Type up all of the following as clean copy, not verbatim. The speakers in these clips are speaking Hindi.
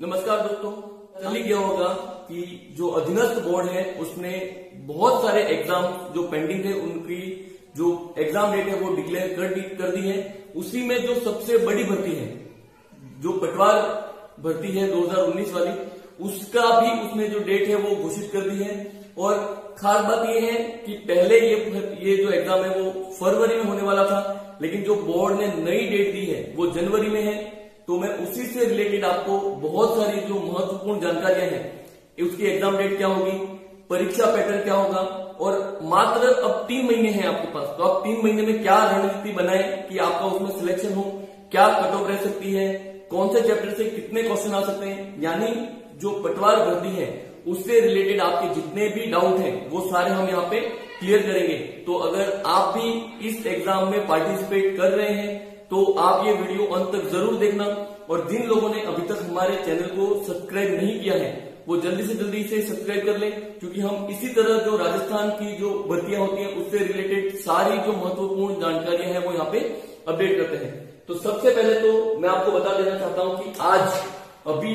नमस्कार दोस्तों। चल ही गया होगा कि जो अधीनस्थ बोर्ड है उसने बहुत सारे एग्जाम जो पेंडिंग थे उनकी जो एग्जाम डेट है वो डिक्लेयर कर दी है। उसी में जो सबसे बड़ी भर्ती है जो पटवार भर्ती है 2019 वाली, उसका भी उसने जो डेट है वो घोषित कर दी है। और खास बात ये है कि पहले ये जो एग्जाम है वो फरवरी में होने वाला था, लेकिन जो बोर्ड ने नई डेट दी है वो जनवरी में है। तो मैं उसी से रिलेटेड आपको बहुत सारी जो महत्वपूर्ण जानकारियां हैं, उसकी एग्जाम डेट क्या होगी, परीक्षा पैटर्न क्या होगा, और मात्र अब 3 महीने हैं आपके पास। तो आप 3 महीने में क्या रणनीति बनाए कि आपका उसमें सिलेक्शन हो, क्या कट ऑफ रह सकती है, कौन से चैप्टर से कितने क्वेश्चन आ सकते हैं, यानी जो पटवार भर्ती है उससे रिलेटेड आपके जितने भी डाउट हैं वो सारे हम यहाँ पे क्लियर करेंगे। तो अगर आप भी इस एग्जाम में पार्टिसिपेट कर रहे हैं तो आप ये वीडियो अंत तक जरूर देखना। और जिन लोगों ने अभी तक हमारे चैनल को सब्सक्राइब नहीं किया है वो जल्दी से जल्दी इसे सब्सक्राइब कर लें, क्योंकि हम इसी तरह जो राजस्थान की जो भर्तियां होती हैं उससे रिलेटेड सारी जो महत्वपूर्ण जानकारियां हैं वो यहाँ पे अपडेट करते हैं। तो सबसे पहले तो मैं आपको बता देना चाहता हूं कि आज अभी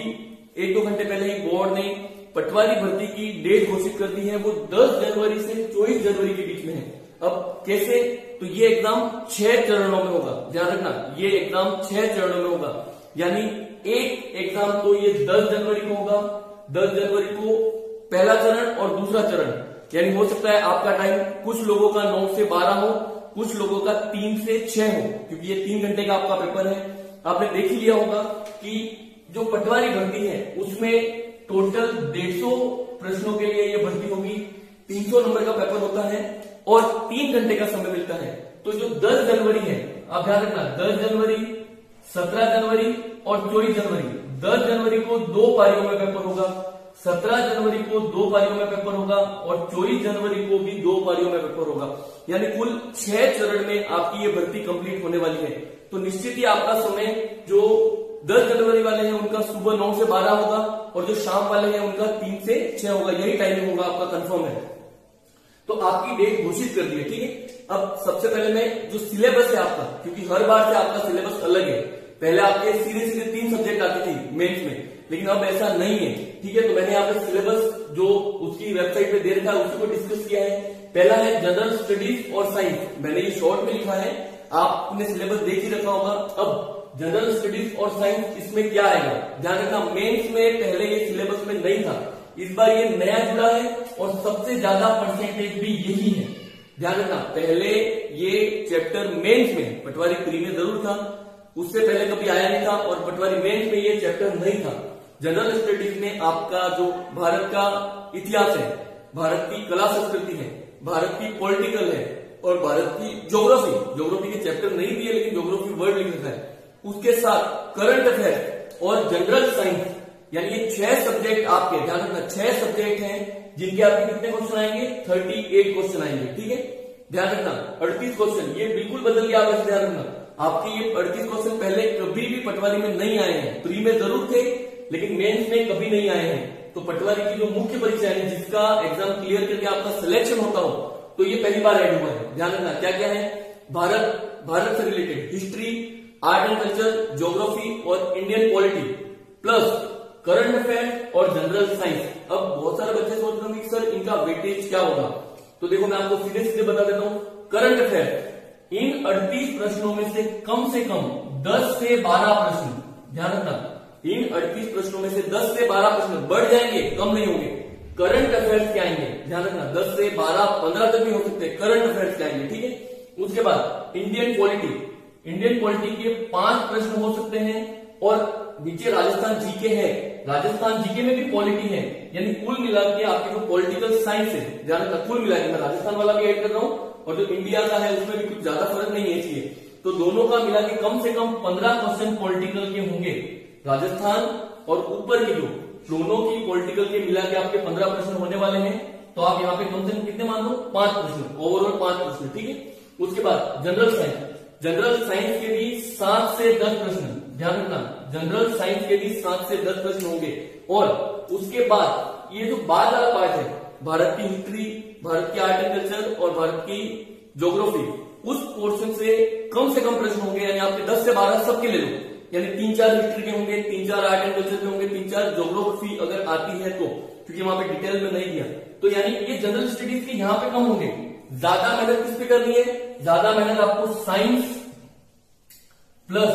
1-2 घंटे पहले ही बोर्ड ने पटवारी भर्ती की डेट घोषित कर दी है। वो 10 जनवरी से 24 जनवरी के बीच में है। अब कैसे, तो ये एग्जाम 6 चरणों में होगा। ध्यान रखना, ये एग्जाम 6 चरणों में होगा, यानी एक एग्जाम तो ये 10 जनवरी को होगा। 10 जनवरी को पहला चरण और दूसरा चरण, यानी हो सकता है आपका टाइम कुछ लोगों का 9 से 12 हो, कुछ लोगों का 3 से 6 हो, क्योंकि ये 3 घंटे का आपका पेपर है। आपने देख ही लिया होगा कि जो पटवारी भर्ती है उसमें टोटल 150 प्रश्नों के लिए ये भर्ती होगी। 300 नंबर का पेपर होता है और 3 घंटे का समय मिलता है। तो जो 10 जनवरी है, आप ध्यान रखना, 10 जनवरी, 17 जनवरी और 24 जनवरी, 10 जनवरी को 2 पारियों में पेपर होगा, 17 जनवरी को 2 पारियों में पेपर होगा और 24 जनवरी को भी 2 पारियों में पेपर होगा। यानी कुल 6 चरण में आपकी ये भर्ती कंप्लीट होने वाली है। तो निश्चित ही आपका समय जो 10 जनवरी वाले हैं उनका सुबह 9 से 12 होगा और जो शाम वाले हैं उनका 3 से 6 होगा। यही टाइमिंग होगा आपका, कंफर्म है। तो आपकी डेट घोषित कर दी है, ठीक है। अब सबसे पहले मैं जो सिलेबस है आपका, क्योंकि हर बार से आपका सिलेबस अलग है। पहले आपके सीधे 3 सब्जेक्ट आती थी मेंस में, लेकिन अब ऐसा नहीं है, ठीक है। तो मैंने यहाँ पे सिलेबस जो उसकी वेबसाइट पे दे रखा है उसी को डिस्कस किया है। पहला है जनरल स्टडीज और साइंस, मैंने ये शॉर्ट में लिखा है, आपने सिलेबस देख ही रखा होगा। अब जनरल स्टडीज और साइंस, इसमें क्या आएगा, ध्यान रखना, मेंस में पहले ये सिलेबस में नहीं था, इस बार ये नया जुड़ा है और सबसे ज्यादा परसेंटेज भी यही है। ध्यान रखना, पहले ये चैप्टर मेंस में, पटवारी प्री में जरूर था, उससे पहले कभी आया नहीं था, और पटवारी मेंस में ये चैप्टर नहीं था। जनरल स्टडीज में आपका जो भारत का इतिहास है, भारत की कला संस्कृति है, भारत की पॉलिटिकल है और भारत की ज्योग्राफी के चैप्टर नहीं दिए लेकिन ज्योग्राफी वर्ड लिख रखा है, उसके साथ करंट अफेयर और जनरल साइंस, यानी ये 6 सब्जेक्ट आपके, ध्यान रखना 6 सब्जेक्ट हैं जिनके आपके कितने क्वेश्चन आएंगे, 38 क्वेश्चन आएंगे, ठीक है। ध्यान रखना 38 क्वेश्चन, ये बिल्कुल बदल गया। वैसे ध्यान रखना, आपके ये 38 क्वेश्चन पहले कभी भी पटवारी में नहीं आए हैं। प्री में जरूर थे लेकिन मेंस में कभी नहीं आए हैं। तो पटवारी की जो मुख्य परीक्षा है जिसका एग्जाम क्लियर करके आपका सिलेक्शन होता हो, तो ये पहली बार ऐड हुआ है। ध्यान रखना क्या क्या है, भारत से related history, art and culture, geography और Indian polity, plus current affair और जनरल साइंस। अब बहुत सारे बच्चे सोच रहे होंगे सर इनका वेटेज क्या होगा, तो देखो मैं आपको सीधे सीधे बता देता हूं। करंट अफेयर, इन 38 प्रश्नों में से कम 10 से 12 प्रश्न, ध्यान रखना, इन 38 प्रश्नों में से 10 से 12 प्रश्न बढ़ जाएंगे, कम नहीं होंगे। करंट अफेयर्स क्या आएंगे, ध्यान रखना, 10 से 12, 15 तक भी हो सकते हैं, करंट अफेयर्स क्या आएंगे, ठीक है। उसके बाद इंडियन पॉलिटी के 5 प्रश्न हो सकते हैं, और नीचे राजस्थान जीके है, राजस्थान जीके में भी पॉलिटी है, यानी कुल मिला के आपके जो पॉलिटिकल साइंस है, ध्यान रखना, कुल मिला के मैं राजस्थान वाला भी ऐड कर रहा हूं और जो इंडिया का है उसमें भी कुछ ज्यादा फर्क नहीं है, इसलिए तो दोनों का मिला के कम से कम 15 क्वेश्चन पॉलिटिकल के होंगे। राजस्थान और ऊपर के जो दोनों की पॉलिटिकल के मिला के आपके 15 प्रश्न होने वाले हैं। तो आप यहाँ पे कम से कम कितने मान लो, 5 प्रश्न, ओवरऑल 5 प्रश्न, ठीक है। उसके बाद जनरल साइंस के भी 7 से 10 प्रश्न, ध्यान रखना, जनरल साइंस के भी 7 से 10 प्रश्न होंगे। और उसके बाद ये जो बाद वाला पार्ट है, भारत की हिस्ट्री, भारत की आर्ट एंड कल्चर और भारत की ज्योग्राफी, उस पोर्शन से कम प्रश्न होंगे, यानी आपके 10 से 12 सबके ले लो, यानी 3-4 हिस्ट्री के होंगे, 3-4 आर्ट एंड कल्चर के होंगे, 3-4 सर ज्योग्राफी अगर आती है तो, क्योंकि वहां पे डिटेल में नहीं दिया, तो यानी ये जनरल स्टडीज के यहाँ पे कम होंगे। ज्यादा मेहनत किस पे करनी है? ज्यादा मेहनत आपको science plus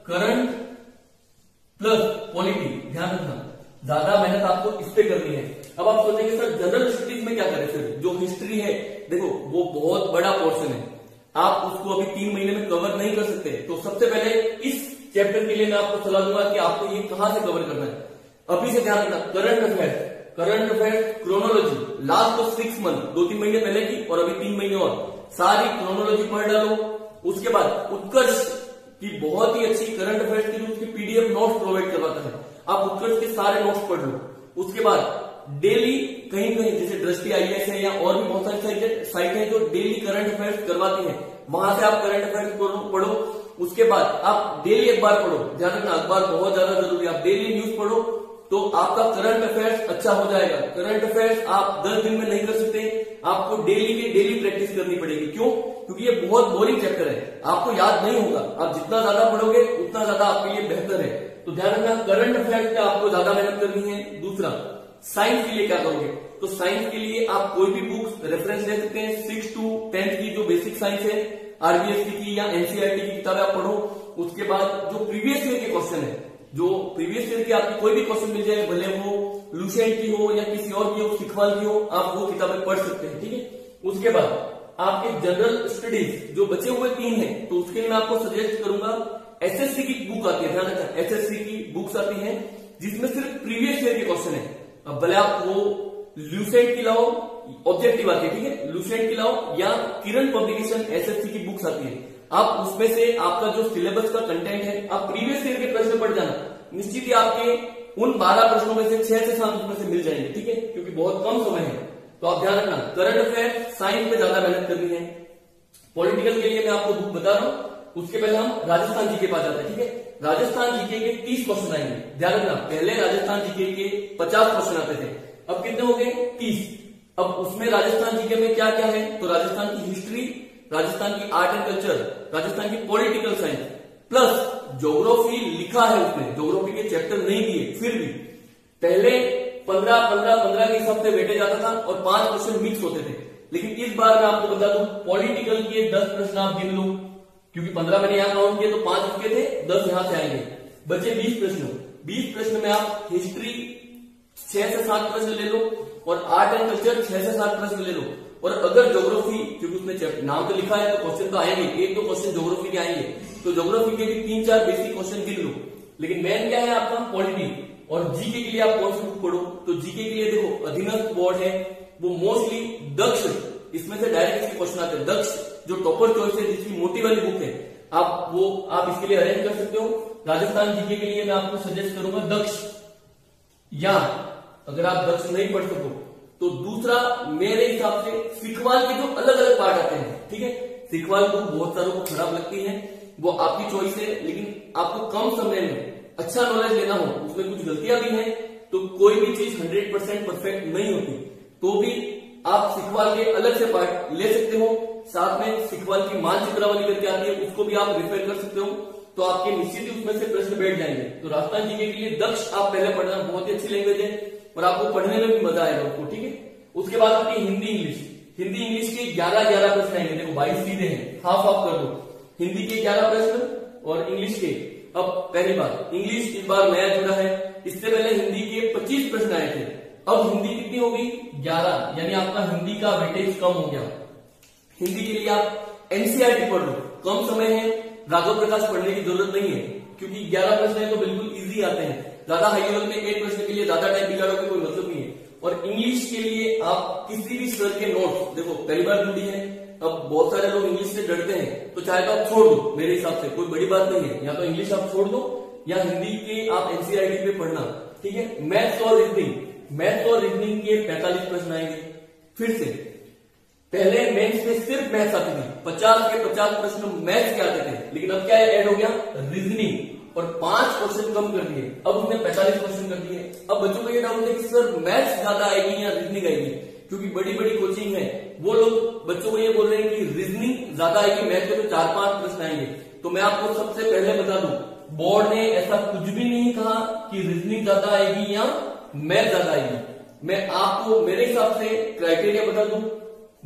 current plus polity, ध्यान रखना, ज्यादा मेहनत आपको इस पे करनी है। अब आप सोचेंगे सर जनरल स्टडीज में क्या करें? फिर जो हिस्ट्री है, देखो वो बहुत बड़ा पोर्शन है, आप उसको अभी 3 महीने में कवर नहीं कर सकते। तो सबसे पहले इस चैप्टर के लिए मैं आपको सलाह दूंगा कि आपको ये कहां से कवर करना है। अभी से ध्यान रखना, करंट अफेयर्स क्रोनोलॉजी लास्ट तो 6 मंथ, 2-3 महीने पहले की और अभी 3 महीने और, सारी क्रोनोलॉजी पढ़ डालो। उसके बाद उत्कर्ष की बहुत ही अच्छी करंट अफेयर्स की जो उसकी पीडीएफ नोट्स प्रोवाइड करवाता है, आप उत्कर्ष के सारे नोट्स पढ़ लो। उसके बाद डेली कहीं कहीं जैसे दृष्टि आईएएस है या और भी बहुत सारी साइट है जो डेली करंट अफेयर्स करवाती है, वहां से आप करंट अफेयर्स पढ़ो। उसके बाद आप डेली अखबार पढ़ो, ध्यान रखना अखबार बहुत ज्यादा जरूरी है, आप डेली न्यूज पढ़ो तो आपका करंट अफेयर्स अच्छा हो जाएगा। करंट अफेयर्स आप 10 दिन में नहीं कर सकते, आपको डेली की डेली प्रैक्टिस करनी पड़ेगी। क्यों? क्योंकि ये बहुत बोरिंग चैप्टर है, आपको याद नहीं होगा, आप जितना ज्यादा पढ़ोगे उतना ज्यादा आपके लिए बेहतर है। तो ध्यान रखना करंट अफेयर्स पे आपको ज्यादा मेहनत करनी है। दूसरा, साइंस के लिए क्या करोगे? तो साइंस के लिए आप कोई भी बुक्स रेफरेंस ले सकते हैं, 6 to 10 की जो बेसिक साइंस है, आरबीएससी की या एनसीईआरटी की किताबें आप पढ़ो। उसके बाद जो प्रीवियस ईयर के क्वेश्चन है, जो प्रीवियस ईयर की आपकी कोई भी क्वेश्चन मिल जाए, भले वो लुसेंट की हो या किसी और की हो, सिखवाल की हो, आप वो किताबें पढ़ सकते हैं, ठीक है। उसके बाद आपके जनरल स्टडीज जो बचे हुए 3 हैं, तो उसके लिए मैं आपको सजेस्ट करूंगा एसएससी की बुक आती है, ध्यान रखना एसएससी की बुक्स आती है जिसमें सिर्फ प्रीवियस ईयर के क्वेश्चन है। अब भले आप वो लुसेंट की लाओ, ऑब्जेक्टिव आती है, ठीक है, लुसेंट की लाओ या किरण पब्लिकेशन एसएससी की बुक्स आती है, आप उसमें से आपका जो सिलेबस का कंटेंट है आप प्रीवियस ईयर के प्रश्न पढ़ जाना, निश्चित ही आपके उन 12 प्रश्नों में से 6 से 7 उसमें से मिल जाएंगे, ठीक है, क्योंकि बहुत कम समय है। तो आप ध्यान रखना करंट अफेयर साइंस में ज्यादा मेहनत करनी है। पॉलिटिकल के लिए मैं आपको बुक बता रहा हूं, उसके पहले हम राजस्थान जीके पास जाते हैं, ठीक है। राजस्थान जीके के 30 क्वेश्चन आएंगे, ध्यान रखना पहले राजस्थान जीके के 50 क्वेश्चन आते थे, अब कितने हो गए? 30। अब उसमें राजस्थान जीके में क्या क्या है? तो राजस्थान की हिस्ट्री, राजस्थान की आर्ट एंड कल्चर, राजस्थान की पॉलिटिकल साइंस प्लस ज्योग्राफी लिखा है उसमें, ज्योग्राफी के चैप्टर नहीं दिए, फिर भी पहले 15 के हिसाब से बैठे जाता था और 5 क्वेश्चन मिक्स होते थे। लेकिन इस बार मैं आपको बता दूं पॉलिटिकल के 10 प्रश्न आप गिन लो, क्योंकि 15 मैंने यहां काउंट किए तो 5 उसके थे, 10 यहां से आएंगे, बचे 20 प्रश्न। 20 प्रश्न में आप हिस्ट्री 6 से 7 प्रश्न ले लो और आर्ट एंड कल्चर 6 से 7 प्रश्न ले लो। और अगर ज्योग्राफी, क्योंकि उसने नाम तो लिखा है तो क्वेश्चन तो आएंगे, 1-2 क्वेश्चन ज्योग्राफी के आएंगे, तो ज्योग्राफी के भी 3-4 बेसिक क्वेश्चन गिन लो। लेकिन मेन क्या है आपका? पॉलिटी। और जीके के लिए आप कौन सी बुक पढ़ो? तो जीके के लिए देखो अधीनस्थ बोर्ड है, वो मोस्टली दक्ष, इसमें से डायरेक्ट इसके क्वेश्चन आते हैं। दक्ष जो टॉपर चॉइस है, जिसकी मोटी वाली बुक है, आप इसके लिए अरेंज कर सकते हो। राजस्थान जीके के लिए मैं आपको सजेस्ट करूंगा दक्ष, या अगर आप दक्ष नहीं पढ़ सको तो दूसरा मेरे हिसाब से सिखवाल के जो अलग अलग पार्ट आते हैं, ठीक है। सिखवाल बुक बहुत सारों को खराब लगती है, वो आपकी चॉइस है, लेकिन आपको कम समय में अच्छा नॉलेज लेना हो, उसमें कुछ गलतियां भी हैं, तो कोई भी चीज 100% परफेक्ट नहीं होती, तो भी आप सिखवाल के अलग से पार्ट ले सकते हो। साथ में सिखवाल की मानचित्रावली करके आती है, उसको भी आप रिफर कर सकते हो, तो आपके निश्चित ही उसमें से प्रश्न बैठ जाएंगे। तो राजस्थान जीके के लिए दक्ष आप पहले पढ़ना, बहुत ही अच्छी लैंग्वेज है और आपको पढ़ने में भी मजा आएगा उसको, ठीक है। उसके बाद आपकी हिंदी इंग्लिश के 11 प्रश्न आएंगे, देखो 22 सीधे हैं, हाफ कर दो। हिंदी के 11 प्रश्न और इंग्लिश के, अब पहली बात इंग्लिश इस बार नया जुड़ा है, इससे पहले हिंदी के 25 प्रश्न आए थे, अब हिंदी कितनी होगी? 11, यानी आपका हिंदी का वेटेज कम हो गया। हिंदी के लिए आप एनसीईआरटी पढ़ लो, कम समय है, राघव प्रकाश पढ़ने की जरूरत नहीं है, क्योंकि 11 प्रश्न है तो बिल्कुल इजी आते हैं। ज्यादा हाई लेवल में एक प्रश्न के लिए ज्यादा टाइम बिगाड़ोगे कोई मतलब नहीं है। और इंग्लिश के लिए आप किसी भी सर के नोट्स, देखो पहली बार जुड़ी है, अब बहुत सारे लोग इंग्लिश से डरते हैं, तो चाहे तो आप छोड़ दो, मेरे हिसाब से कोई बड़ी बात नहीं है, या तो इंग्लिश आप छोड़ दो या हिंदी के आप एनसीईआरटी पे पढ़ना, ठीक है। मैथ्स और रीजनिंग के 45 प्रश्न आएंगे। फिर से पहले मेंस में सिर्फ मैथ्स आती थी, 50 के 50 प्रश्न मैथ्स के आते थे, लेकिन अब क्या ऐड हो गया? रीजनिंग, और 5 क्वेश्चन कम कर दिए, अब उसने 45 क्वेश्चन कर दिए। अब बच्चों को ये डाउट है कि सर मैथ्स ज्यादा आएगी या रीजनिंग आएगी, क्योंकि बड़ी बड़ी कोचिंग है, वो लोग बच्चों को ये बोल रहे हैं कि रीजनिंग ज्यादा आएगी, मैथ के तो 4-5 प्रश्न आएंगे। तो मैं आपको सबसे पहले बता दूं, बोर्ड ने ऐसा कुछ भी नहीं कहा कि रीजनिंग ज्यादा आएगी या मैथ ज्यादा आएगी। मैं आपको मेरे हिसाब से क्राइटेरिया बता दूं।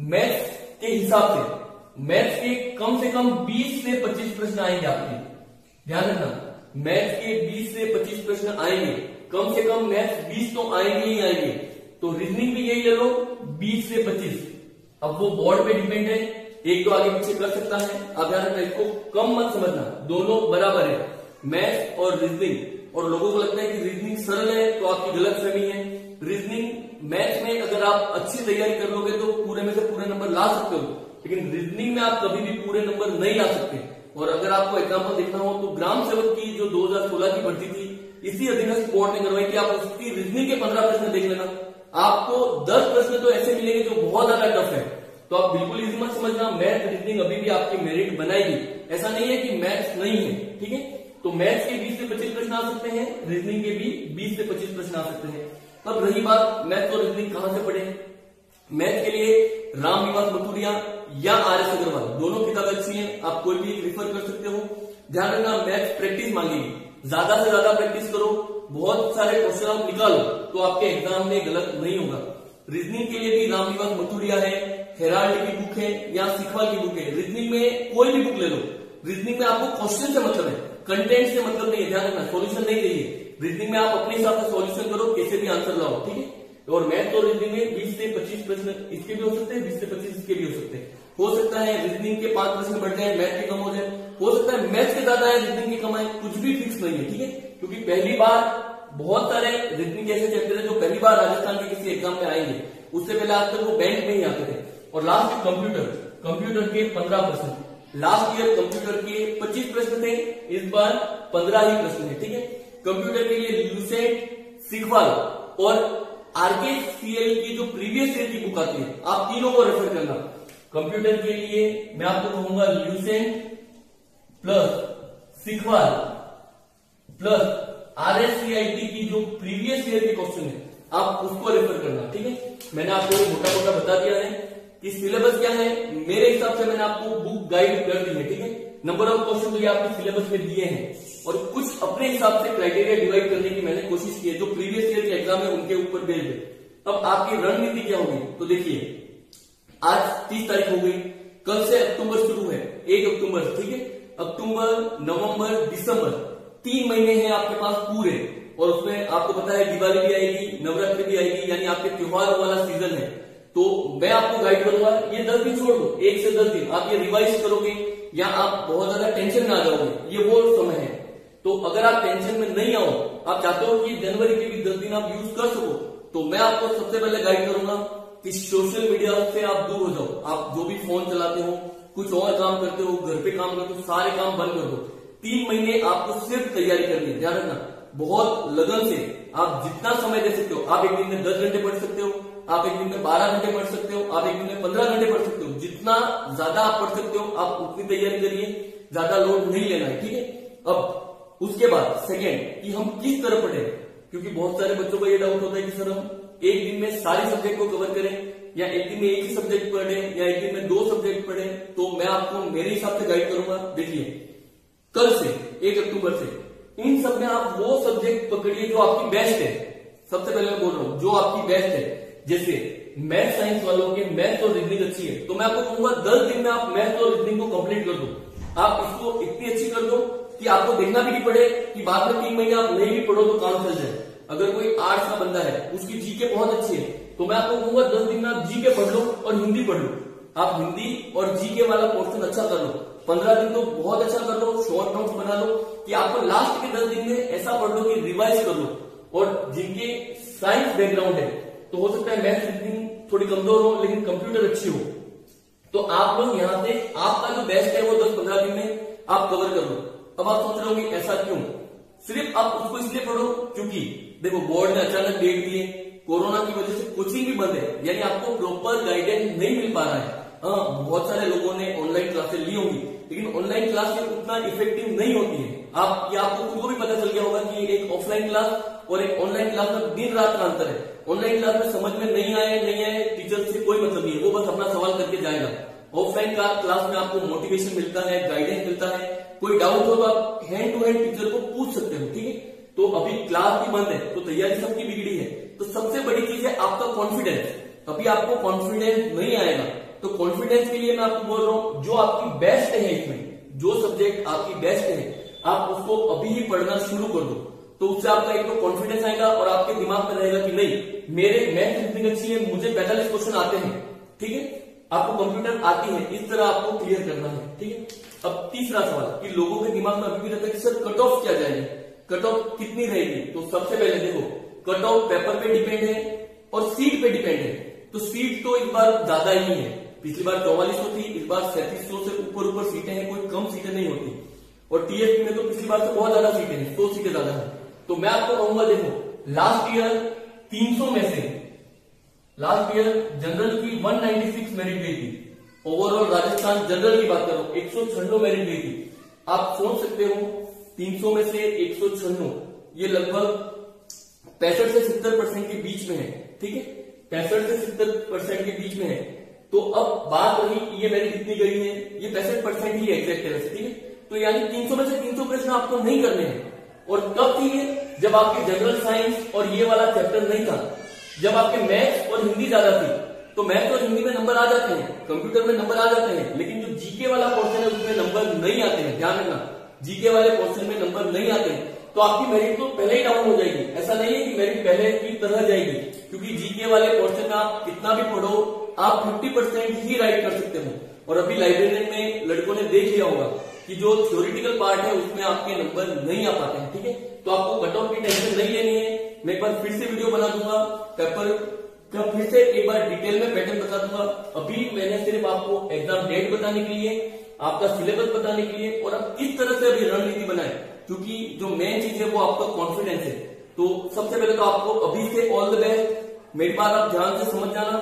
मैथ्स के हिसाब से मैथ्स के कम से कम 20 से 25 प्रश्न आएंगे आपके, ध्यान रखना। मैथ्स के 20 से 25 प्रश्न आएंगे, कम से कम मैथ्स 20 तो आएंगे ही आएंगे। तो रीजनिंग भी यही ले लो 20 से 25। अब वो बोर्ड पे डिपेंड है, एक तो आगे पीछे कर सकता है। आप ध्यान रखना, इसको कम मत समझना, दोनों बराबर है, मैथ्स और रीजनिंग। और लोगों को लगता है कि रीजनिंग सरल है, तो आपकी गलत फहमी है। रीजनिंग मैथ्स में अगर आप अच्छी तैयारी कर लोगे तो पूरे में से पूरे नंबर ला सकते हो, लेकिन रीजनिंग में आप कभी भी पूरे नंबर नहीं ला सकते। और अगर आपको एग्जाम्पल देखना हो तो ग्राम सेवक की जो 2016 की भर्ती थी, इसी अधीनस्थ बोर्ड ने करवाई थी। आप उसकी रीजनिंग के 15 प्रश्न देख लेना, आपको 10 प्रश्न तो ऐसे मिलेंगे जो बहुत ज्यादा टफ है। तो आप बिल्कुल इजी मत समझना, मैथ रीजनिंग अभी भी आपकी मेरिट बनाएगी। ऐसा नहीं है कि मैथ्स नहीं है, ठीक है। तो मैथ्स के 20 से 25 प्रश्न आ सकते हैं, रीजनिंग के भी 20 से 25 प्रश्न आ सकते हैं। तब रही बात मैथ्स और रीजनिंग कहां से पढ़े। मैथ के लिए रामनिवास मथुरिया या आर.एस. अग्रवाल, दोनों किताबें अच्छी हैं, आप कोई भी रिफर कर सकते हो। ध्यान रखना, मैथ्स प्रैक्टिस मांगेगी, ज्यादा से ज्यादा प्रैक्टिस करो, बहुत सारे क्वेश्चन आप निकालो तो आपके एग्जाम में गलत नहीं होगा। रीजनिंग के लिए भी रामनिवास मथुरिया है, हेराल्ड की बुक है या सिखवाल की बुक है। रीजनिंग में कोई भी बुक ले लो, रीजनिंग में आपको क्वेश्चन से मतलब है, कंटेंट से मतलब नहीं है। ध्यान रखना, सॉल्यूशन नहीं चाहिए। रीजनिंग में आप अपने हिसाब से सॉल्यूशन करो, कैसे भी आंसर लाओ, ठीक है। और मैथ और रीजनिंग में 20 से 25 प्रश्न इसके भी हो सकते हैं, 20 से 25 इसके भी हो सकते हैं। हो सकता है रीजनिंग के 5 प्रश्न बढ़ जाए, मैथ के कम हो जाए, हो सकता है मैथ के ज्यादा है, रीजनिंग के कम आए, कुछ भी फिक्स नहीं है, ठीक है। क्योंकि पहली बार बहुत सारे रीजनिंग ऐसे चैप्टर है जो पहली बार राजस्थान के किसी एग्जाम में आएंगे, उससे पहले आज तक वो बैंक में ही आते थे। और लास्ट कंप्यूटर के 15 प्रश्न, लास्ट ईयर कंप्यूटर के 25 प्रश्न थे, इस बार 15 ही प्रश्न है, ठीक है। कंप्यूटर के लिए ल्यूसेंट, सिखवाल और आरकेसीएल की जो प्रीवियस ईयर की बुक आती है, आप तीनों को रेफर करना। कंप्यूटर के लिए मैं आपको कहूंगा Lucent plus Sikhwal plus RSCIT की जो प्रीवियस ईयर के क्वेश्चन है, आप उसको रेफर करना, ठीक है। मैंने आपको मोटा मोटा बता दिया है कि सिलेबस क्या है। मेरे हिसाब से मैंने आपको बुक गाइड कर दी है, ठीक है। नंबर ऑफ क्वेश्चन तो ये आपके सिलेबस में दिए हैं, और कुछ अपने हिसाब से क्राइटेरिया डिवाइड करने की मैंने कोशिश की है, जो प्रीवियस ईयर के एग्जाम है उनके ऊपर बेस्ड है। अब आपकी रणनीति क्या होगी, तो देखिए आज 30 तारीख हो गई, कल से अक्टूबर शुरू है, 1 अक्टूबर, ठीक है। अक्टूबर, नवंबर, दिसंबर, 3 महीने हैं आपके पास पूरे, और उसमें आपको पता है दिवाली भी आएगी, नवरात्रि भी आएगी, यानी आपके त्योहार वाला सीजन है। तो मैं आपको गाइड करूंगा, ये 10 दिन छोड़ दो, 1 से 10 दिन आप ये रिवाइज करोगे या आप बहुत ज्यादा टेंशन में आ जाओगे, ये वो समय है। तो अगर आप टेंशन में नहीं आओ, आप चाहते हो कि जनवरी के भी 10 दिन आप यूज कर सको, तो मैं आपको सबसे पहले गाइड करूंगा कि सोशल मीडिया से आप दूर हो जाओ। आप जो भी फोन चलाते हो, कुछ और काम करते हो, घर पे काम करते हो, सारे काम बंद कर दो। 3 महीने आपको सिर्फ तैयारी करनी है। ध्यान रखना, बहुत लगन से आप जितना समय दे सकते हो, आप एक दिन में 10 घंटे पढ़ सकते हो, आप एक दिन में 12 घंटे पढ़ सकते हो, आप एक दिन में 15 घंटे पढ़ सकते हो। जितना ज्यादा आप पढ़ सकते हो आप उतनी तैयारी करिए, ज्यादा लोड नहीं लेना है, ठीक है। अब उसके बाद सेकेंड कि हम किस तरह पढ़े, क्योंकि बहुत सारे बच्चों को ये डाउट होता है कि सर हम एक दिन में सारे सब्जेक्ट को कवर करें, या एक दिन में एक ही सब्जेक्ट पढ़े, या एक दिन में 2 सब्जेक्ट पढ़े। तो मैं आपको मेरे हिसाब से गाइड करूंगा। देखिए कल से 1 अक्टूबर से इन सब में आप वो सब्जेक्ट पकड़िए जो आपकी बेस्ट है। सबसे पहले मैं बोल रहा हूं जो आपकी बेस्ट है। जैसे मैथ साइंस वालों के मैथ और रीजनिंग अच्छी है, तो मैं आपको कहूंगा 10 दिन में आप मैथ और रीजनिंग को कंप्लीट कर दो। आप इसको इतनी अच्छी कर दो कि आपको देखना भी नहीं पड़े कि बाद में 3 महीने आप नहीं भी पढ़ो तो काम चल जाए। अगर कोई आर्ट्स का बंदा है, उसकी जीके बहुत अच्छी है, तो मैं आपको कहूंगा 10 दिन में आप जीके पढ़ लो और हिंदी पढ़ लो। आप हिंदी और जीके वाला पोर्शन अच्छा कर लो, 15 दिन तो बहुत अच्छा कर लो, शॉर्ट नोट्स बना लो कि आपको लास्ट के 10 दिन में ऐसा पढ़ लो कि रिवाइज कर लो। और जिनके साइंस बैकग्राउंड है, तो हो सकता है मैथ रीजनिंग थोड़ी कमजोर हो लेकिन कंप्यूटर अच्छी हो, तो आप लोग यहाँ से आपका जो बेस्ट है वो 10-15 दिन में आप कवर कर लो। अब आप सोच रहे होंगे ऐसा क्यों, सिर्फ आप उसको इसलिए पढ़ो क्योंकि देखो बोर्ड ने अचानक डेट दी है, कोरोना की वजह से कोचिंग भी बंद है, यानी आपको प्रॉपर गाइडेंस नहीं मिल पा रहा है। हाँ, बहुत सारे लोगों ने ऑनलाइन क्लासेस ली होंगी, लेकिन ऑनलाइन क्लास उतना इफेक्टिव नहीं होती है। आपको खुद को भी पता चल गया होगा कि एक ऑफलाइन क्लास और एक ऑनलाइन क्लास में दिन रात का अंतर है। ऑनलाइन क्लास में समझ में नहीं आए टीचर से कोई मतलब नहीं है, वो बस अपना सवाल करके जाएगा। ऑफलाइन क्लास में आपको मोटिवेशन मिलता है, गाइडेंस मिलता है, कोई डाउट हो तो आप हैंड टू हैंड टीचर को पूछ सकते हो, ठीक है। तो अभी क्लास भी बंद है तो तैयारी सबकी बिगड़ी है। तो सबसे बड़ी चीज है आपका कॉन्फिडेंस। अभी आपको कॉन्फिडेंस नहीं आएगा तो कॉन्फिडेंस के लिए मैं आपको बोल रहा हूं, जो आपकी बेस्ट है इसमें, जो सब्जेक्ट आपकी बेस्ट है, आप उसको अभी ही पढ़ना शुरू कर दो। तो उससे आपका एक तो कॉन्फिडेंस आएगा और आपके दिमाग में रहेगा कि नहीं, मेरे मैथ रीजनिंग अच्छी है, मुझे 45 क्वेश्चन आते हैं, ठीक है। आपको कंप्यूटर आती है, इस तरह आपको क्लियर करना है, ठीक है। अब तीसरा सवाल कि लोगों के दिमाग में अभी भी रहता है कि सर कट ऑफ क्या जाएगी, कट ऑफ कितनी रहेगी। तो सबसे पहले देखो, कट ऑफ पेपर पे डिपेंड है और सीट पे डिपेंड है। तो सीट तो इस बार ज्यादा ही है, पिछली बार 4400 थी, इस बार 3700 से ऊपर सीटें हैं, कोई कम सीटें नहीं होती। और टीएसपी में तो पिछली बार से बहुत ज्यादा सीटें हैं, 100 सीटें ज्यादा है। तो मैं आपको कहूंगा, देखो लास्ट ईयर 300 में से लास्ट ईयर जनरल की 196 मेरिट गई थी। ओवरऑल राजस्थान जनरल की बात करो 196 मेरिट गई थी। आप सोच सकते हो 300 में से 196, ये लगभग 65 से 70% के बीच में है, ठीक है। 65 से 70% के बीच में है। तो अब बात रही ये मेरिट कितनी गई है, ये 65% ही एग्जैक्ट है वैसे, ठीक है। तो यानी 300 में से 300 प्रश्न आपको नहीं करने हैं। और कब थी ये, जब आपके जनरल साइंस और ये वाला चैप्टर नहीं था, जब आपके मैथ्स और हिंदी ज्यादा थी। तो मैथ्स और हिंदी में नंबर आ जाते हैं, कंप्यूटर में नंबर आ जाते हैं, लेकिन जो जीके वाला पोर्शन है उसमें नंबर नहीं आते हैं। ध्यान रखना, जीके वाले पोर्शन में नंबर नहीं आते हैं। तो आपकी मेरिट तो पहले ही डाउन हो जाएगी। ऐसा नहीं है कि मेरिट पहले की तरह जाएगी, क्योंकि जीके वाले पोर्शन का कितना भी पढ़ो आप 50% ही राइट कर सकते हो। और अभी लाइब्रेरियन में लड़कों ने देख लिया होगा कि जो थ्योरेटिकल पार्ट है उसमें आपके नंबर नहीं आ पाते हैं, ठीक है। तो आपको कट ऑफ की टेंशन नहीं लेनी है। मैं एक बार फिर से वीडियो बना दूंगा, पेपर का फिर से एक बार डिटेल में पैटर्न बता दूंगा। अभी मैंने सिर्फ आपको एग्जाम डेट बताने के लिए, आपका सिलेबस बताने के लिए और आप किस तरह से अभी रणनीति बनाए, क्योंकि जो मेन चीज है वो आपका कॉन्फिडेंस है। तो सबसे पहले तो आपको अभी से ऑल द बेस्ट। मेरी बात आप ध्यान से समझ जाना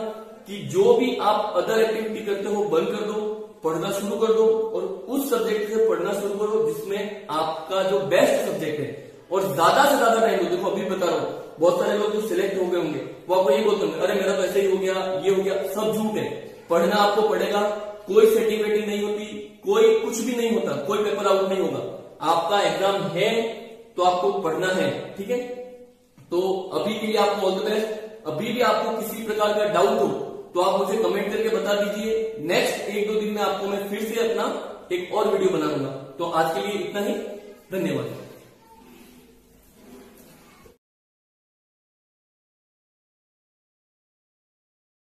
कि जो भी आप अदर एक्टिविटी करते हो बंद कर दो, पढ़ना शुरू कर दो और उस सब्जेक्ट से पढ़ना शुरू करो जिसमें आपका जो बेस्ट सब्जेक्ट है। और ज्यादा से ज्यादा टाइम दो। देखो अभी बता रहा हूं, बहुत सारे लोग जो सिलेक्ट हो गए होंगे वो आपको ये बोलते होंगे, अरे मेरा तो ऐसे ही हो गया, ये हो गया। सब झूठ है। पढ़ना आपको पड़ेगा, कोई सेटिंग वेटिंग नहीं होती, कोई कुछ भी नहीं होता, कोई पेपर आउट नहीं होगा। आपका एग्जाम है तो आपको पढ़ना है, ठीक है। तो अभी के लिए आपको ऑल द बेस्ट। अभी भी आपको किसी प्रकार का डाउट हो तो आप मुझे कमेंट करके बता दीजिए। नेक्स्ट 1-2 दिन में आपको मैं फिर से अपना एक और वीडियो बना दूंगा। तो आज के लिए इतना ही, धन्यवाद।